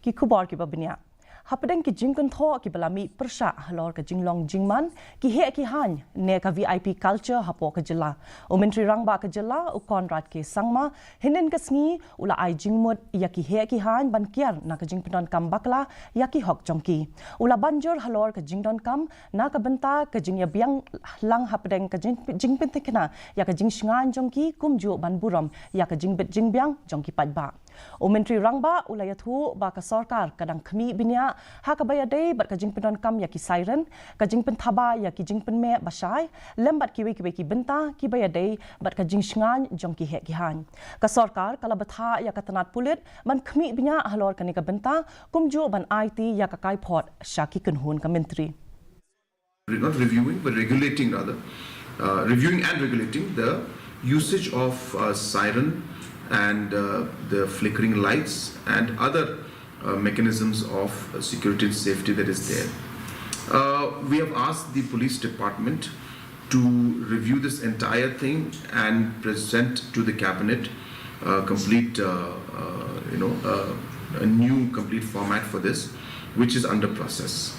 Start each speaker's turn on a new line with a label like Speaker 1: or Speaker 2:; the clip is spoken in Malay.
Speaker 1: ki kubar ki babnya. Hapadeng ki jingkun tho ki balami persha halor ka jinglong jingman ki he ki han ne ka VIP culture hapo ka jela. Myntri Rangbah ka jela u Konrad ke sangma hinen ka sngi ula ai Jingmut ya ki he ki han ban Kiar na ka Jingpyndonkam Bakla ya ki hok jongki. Ula banjur halor ka Jingpyndonkam na ka benta ka jingya biang lang hapadeng ka Jingpyndonkam ya ka jingsngan jongki kumju ban buram ya ka jingbiang jongki padba. Myntri Rangbah ula yathu ba ka sarkar kadang khmi binya ha ka bayadei bat ka Jingpyndonkam ya ki siren ka Jingpynthaba ya ki Jingpynme basai lembat ki ki benta ki bayadei bat ka jingsngan jongki he ki han ka sarkar kala batha ya ka tanat pulit man khmi binya halor ka ni ka benta kumju ban IT ya ka kai phot shaki kunhun ka Myntri.
Speaker 2: Not reviewing but regulating rather, reviewing and regulating the usage of siren and the flickering lights and other mechanisms of security and safety that is there. We have asked the police department to review this entire thing and present to the cabinet complete, a new complete format for this, which is under process.